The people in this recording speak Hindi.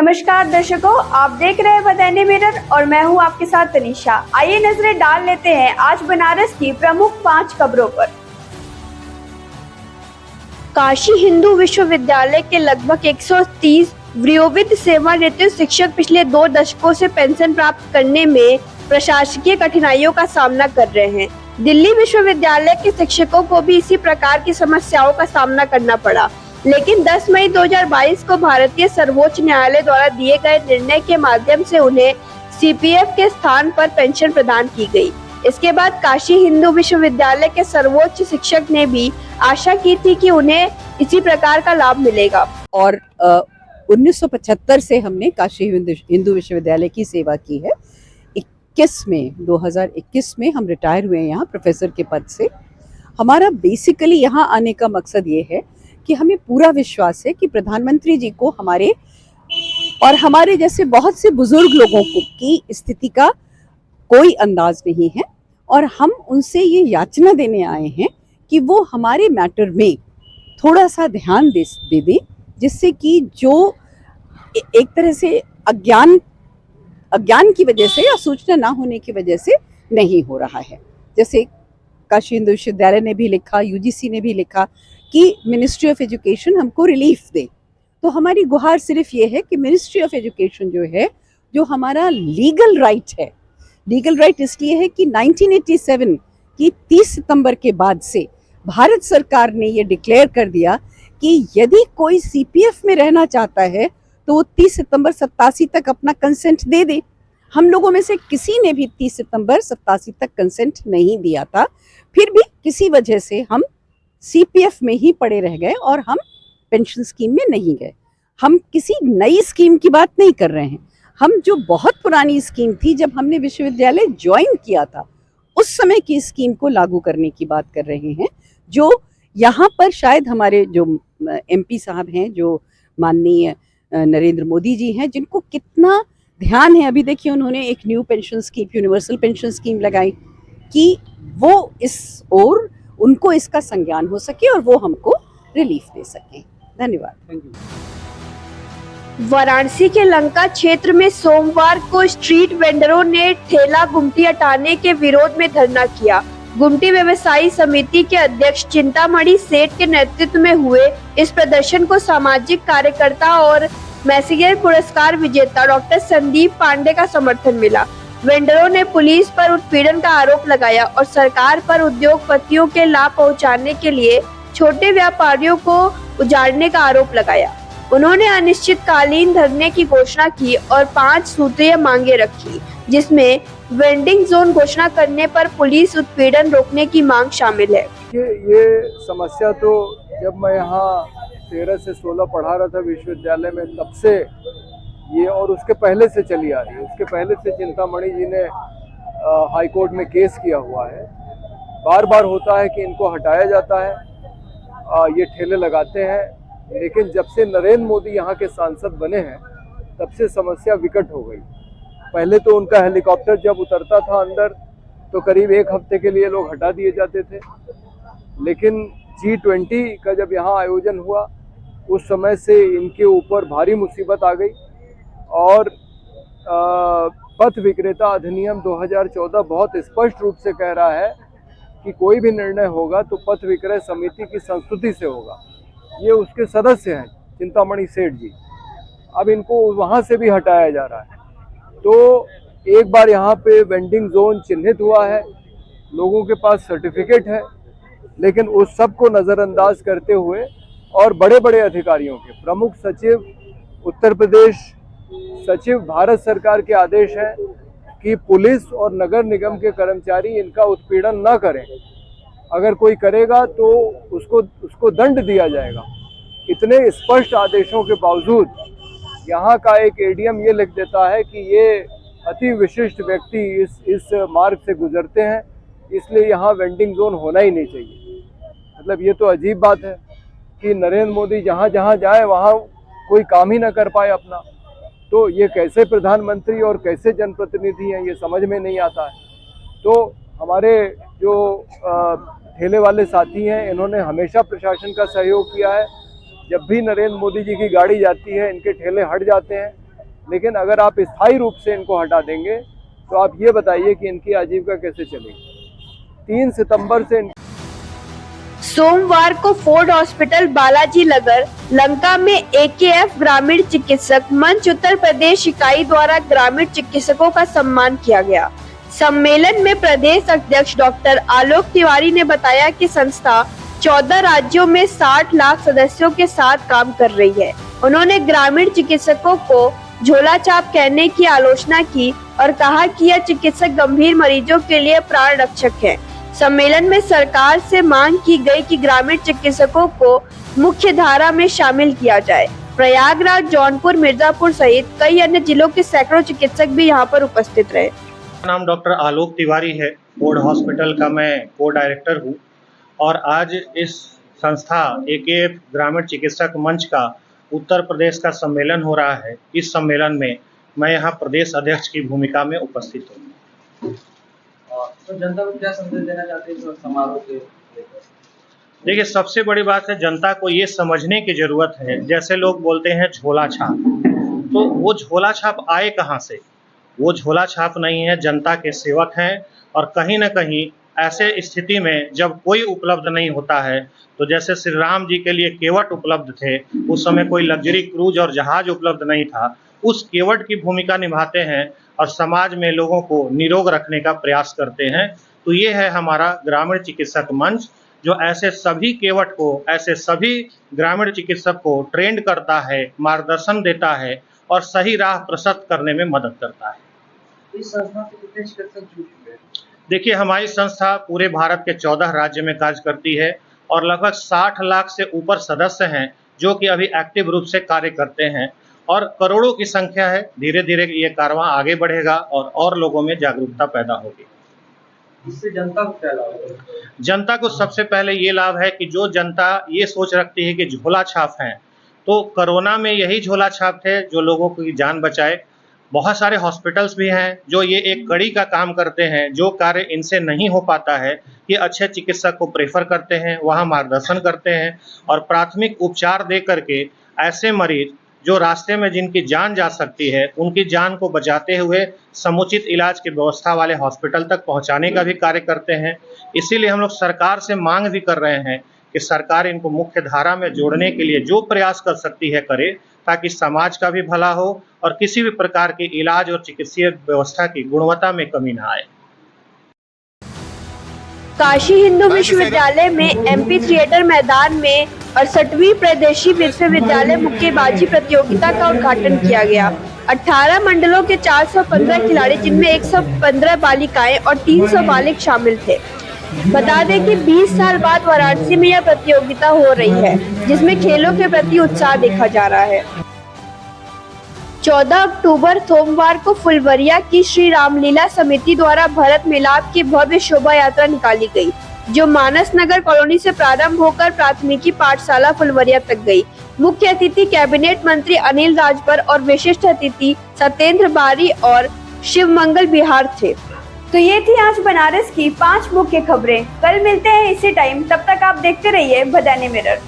नमस्कार दर्शकों, आप देख रहे हैं बदायूं मिरर और मैं हूं आपके साथ तनीषा। आइए नजरें डाल लेते हैं आज बनारस की प्रमुख 5 खबरों पर। काशी हिंदू विश्वविद्यालय के लगभग 130 वयोवृद्ध सेवानिवृत्त शिक्षक पिछले 2 दशकों से पेंशन प्राप्त करने में प्रशासकीय कठिनाइयों का सामना कर रहे हैं। दिल्ली विश्वविद्यालय के शिक्षकों को भी इसी प्रकार की समस्याओं का सामना करना पड़ा, लेकिन 10 मई 2022 को भारतीय सर्वोच्च न्यायालय द्वारा दिए गए निर्णय के माध्यम से उन्हें सीपीएफ के स्थान पर पेंशन प्रदान की गई। इसके बाद काशी हिंदू विश्वविद्यालय के सर्वोच्च शिक्षक ने भी आशा की थी कि उन्हें इसी प्रकार का लाभ मिलेगा। और 1975 से हमने काशी हिंदू विश्वविद्यालय की सेवा की है। 2021 में हम रिटायर हुए हैं यहाँ प्रोफेसर के पद से। हमारा बेसिकली यहाँ आने का मकसद ये है कि हमें पूरा विश्वास है कि प्रधानमंत्री जी को हमारे और हमारे जैसे बहुत से बुजुर्ग लोगों की स्थिति का कोई अंदाज नहीं है, और हम उनसे ये याचना देने आए हैं कि वो हमारे मैटर में थोड़ा सा ध्यान दे दें, जिससे कि जो एक तरह से अज्ञान की वजह से या सूचना ना होने की वजह से नहीं हो रहा है। जैसे काशी हिंदू विश्वविद्यालय ने भी लिखा, यूजीसी ने भी लिखा कि मिनिस्ट्री ऑफ एजुकेशन हमको रिलीफ दे। तो हमारी गुहार सिर्फ ये है कि मिनिस्ट्री ऑफ एजुकेशन जो है, जो हमारा लीगल राइट है, लीगल राइट इसलिए है कि 1987 की 30 सितंबर के बाद से भारत सरकार ने ये डिक्लेयर कर दिया कि यदि कोई सीपीएफ में रहना चाहता है तो वो 30 सितंबर 87 तक अपना कंसेंट दे दे। हम लोगों में से किसी ने भी 30 सितंबर 87 तक कंसेंट नहीं दिया था, फिर भी किसी वजह से हम सीपीएफ में ही पड़े रह गए और हम पेंशन स्कीम में नहीं गए। हम किसी नई स्कीम की बात नहीं कर रहे हैं, हम जो बहुत पुरानी स्कीम थी, जब हमने विश्वविद्यालय ज्वाइन किया था उस समय की स्कीम को लागू करने की बात कर रहे हैं। जो यहाँ पर शायद हमारे जो एमपी साहब हैं, जो माननीय नरेंद्र मोदी जी हैं, जिनको कितना ध्यान है। अभी देखिए उन्होंने एक new pension scheme, universal pension scheme लगाई कि वो इस ओर उनको इसका संज्ञान हो सके और वो हमको रिलीफ दे सके। धन्यवाद। वाराणसी के लंका क्षेत्र में सोमवार को स्ट्रीट वेंडरों ने ठेला गुमटी हटाने के विरोध में धरना किया। गुमटी व्यवसायी समिति के अध्यक्ष चिंतामणि सेठ के नेतृत्व में हुए इस प्रदर्शन को सामाजिक कार्यकर्ता और मैसेंजर पुरस्कार विजेता डॉक्टर संदीप पांडे का समर्थन मिला। वेंडरों ने पुलिस पर उत्पीड़न का आरोप लगाया और सरकार पर उद्योगपतियों के लाभ पहुंचाने के लिए छोटे व्यापारियों को उजाड़ने का आरोप लगाया। उन्होंने अनिश्चितकालीन धरने की घोषणा की और 5 सूत्रीय मांगे रखी, जिसमें वेंडिंग जोन घोषणा करने पर पुलिस उत्पीड़न रोकने की मांग शामिल है। ये समस्या तो जब मैं यहाँ 13 से 16 पढ़ा रहा था विश्वविद्यालय में, तब से ये और उसके पहले से चली आ रही है। उसके पहले से चिंतामणि जी ने हाई कोर्ट में केस किया हुआ है। बार बार होता है कि इनको हटाया जाता है, ये ठेले लगाते हैं, लेकिन जब से नरेंद्र मोदी यहाँ के सांसद बने हैं तब से समस्या विकट हो गई। पहले तो उनका हेलीकॉप्टर जब उतरता था अंदर तो करीब 1 हफ्ते के लिए लोग हटा दिए जाते थे, लेकिन G20 का जब यहाँ आयोजन हुआ उस समय से इनके ऊपर भारी मुसीबत आ गई। और पथ विक्रेता अधिनियम 2014 बहुत स्पष्ट रूप से कह रहा है कि कोई भी निर्णय होगा तो पथ विक्रय समिति की संस्तुति से होगा। ये उसके सदस्य हैं चिंतामणि सेठ जी। अब इनको वहाँ से भी हटाया जा रहा है। तो एक बार यहाँ पे वेंडिंग जोन चिन्हित हुआ है, लोगों के पास सर्टिफिकेट है, लेकिन उस सब को नज़रअंदाज करते हुए और बड़े बड़े अधिकारियों के, प्रमुख सचिव उत्तर प्रदेश, सचिव भारत सरकार के आदेश है कि पुलिस और नगर निगम के कर्मचारी इनका उत्पीड़न न करें। अगर कोई करेगा तो उसको दंड दिया जाएगा। इतने स्पष्ट आदेशों के बावजूद यहाँ का एक एडीएम ये लिख देता है कि ये अति विशिष्ट व्यक्ति इस मार्ग से गुजरते हैं, इसलिए यहाँ वेंडिंग जोन होना ही नहीं चाहिए। मतलब ये तो अजीब बात है कि नरेंद्र मोदी जहाँ जहाँ जाए वहाँ कोई काम ही ना कर पाए अपना। तो ये कैसे प्रधानमंत्री और कैसे जनप्रतिनिधि हैं, ये समझ में नहीं आता है। तो हमारे जो ठेले वाले साथी हैं, इन्होंने हमेशा प्रशासन का सहयोग किया है। जब भी नरेंद्र मोदी जी की गाड़ी जाती है इनके ठेले हट जाते हैं, लेकिन अगर आप स्थायी रूप से इनको हटा देंगे तो आप ये बताइए कि इनकी आजीविका कैसे चलेगी। 3 सितंबर से सोमवार को फोर्ड हॉस्पिटल बालाजी नगर लंका में AKF ग्रामीण चिकित्सक मंच उत्तर प्रदेश इकाई द्वारा ग्रामीण चिकित्सकों का सम्मान किया गया। सम्मेलन में प्रदेश अध्यक्ष डॉक्टर आलोक तिवारी ने बताया कि संस्था 14 राज्यों में 60 लाख सदस्यों के साथ काम कर रही है। उन्होंने ग्रामीण चिकित्सकों को झोला छाप कहने की आलोचना की और कहा कि यह चिकित्सक गंभीर मरीजों के लिए प्राण रक्षक है। सम्मेलन में सरकार से मांग की गई कि ग्रामीण चिकित्सकों को मुख्य धारा में शामिल किया जाए। प्रयागराज, जौनपुर, मिर्जापुर सहित कई अन्य जिलों के सैकड़ों चिकित्सक भी यहां पर उपस्थित रहे। मेरा नाम डॉक्टर आलोक तिवारी है। फोर्ड हॉस्पिटल का मैं को डायरेक्टर हूँ और आज इस संस्था AKF ग्रामीण चिकित्सक मंच का उत्तर प्रदेश का सम्मेलन हो रहा है। इस सम्मेलन में मैं यहाँ प्रदेश अध्यक्ष की भूमिका में उपस्थित हूँ। तो जनता को क्या संदेश देना चाहते हैं इस समारोह के? देखिए, सबसे बड़ी बात है जनता को ये समझने की जरूरत है, जैसे लोग बोलते हैं झोला छाप, तो वो झोला छाप आए कहाँ से? वो झोला छाप नहीं है, जनता के सेवक हैं। और कहीं ना कहीं ऐसे स्थिति में जब कोई उपलब्ध नहीं होता है, तो जैसे श्री राम जी के लिए केवट उपलब्ध थे, उस समय कोई लग्जरी क्रूज और जहाज उपलब्ध नहीं था, उस केवट की भूमिका निभाते हैं और समाज में लोगों को निरोग रखने का प्रयास करते हैं। तो ये है हमारा ग्रामीण चिकित्सक मंच, जो ऐसे सभी केवट को, ऐसे सभी ग्रामीण चिकित्सक को ट्रेंड करता है, मार्गदर्शन देता है और सही राह प्रशस्त करने में मदद करता है। इस संस्था से कितने चिकित्सक जुड़ चुके हैं? देखिए, हमारी संस्था पूरे भारत के 14 राज्य में कार्य करती है और लगभग 60 लाख से ऊपर सदस्य हैं जो कि अभी एक्टिव रूप से कार्य करते हैं और करोड़ों की संख्या है। धीरे धीरे ये कारवां आगे बढ़ेगा और लोगों में जागरूकता पैदा होगी। इससे जनता को क्या लाभ है? जनता को सबसे पहले ये लाभ है कि जो जनता ये सोच रखती है कि झोला छाप हैं, तो कोरोना में यही झोला छाप थे जो लोगों की जान बचाए। बहुत सारे हॉस्पिटल्स भी हैं जो ये एक कड़ी का काम करते हैं, जो कार्य इनसे नहीं हो पाता है, ये अच्छे चिकित्सक को प्रेफर करते हैं, वहाँ मार्गदर्शन करते हैं और प्राथमिक उपचार दे करके ऐसे मरीज जो रास्ते में जिनकी जान जा सकती है, उनकी जान को बचाते हुए समुचित इलाज की व्यवस्था वाले हॉस्पिटल तक पहुंचाने का भी कार्य करते हैं। इसीलिए हम लोग सरकार से मांग भी कर रहे हैं कि सरकार इनको मुख्य धारा में जोड़ने के लिए जो प्रयास कर सकती है करे, ताकि समाज का भी भला हो और किसी भी प्रकार की इलाज और चिकित्सीय व्यवस्था की गुणवत्ता में कमी न आए। काशी हिंदू विश्वविद्यालय में MP थिएटर मैदान में 68वीं प्रदेशी विश्वविद्यालय मुक्केबाजी प्रतियोगिता का उद्घाटन किया गया। 18 मंडलों के 415 खिलाड़ी, जिनमें 115 बालिकाएं और 300 बालिग शामिल थे। बता दें कि 20 साल बाद वाराणसी में यह प्रतियोगिता हो रही है, जिसमें खेलों के प्रति उत्साह देखा जा रहा है। 14 अक्टूबर सोमवार को फुलवरिया की श्री रामलीला समिति द्वारा भरत मिलाप की भव्य शोभा यात्रा निकाली गई, जो मानस नगर कॉलोनी से प्रारंभ होकर प्राथमिकी पाठशाला फुलवरिया तक गई। मुख्य अतिथि कैबिनेट मंत्री अनिल राजभर और विशिष्ट अतिथि सत्येंद्र बारी और शिवमंगल बिहार थे। तो ये थी आज बनारस की 5 मुख्य खबरें। कल मिलते हैं इसी टाइम, तब तक आप देखते रहिए बदायूं मिरर।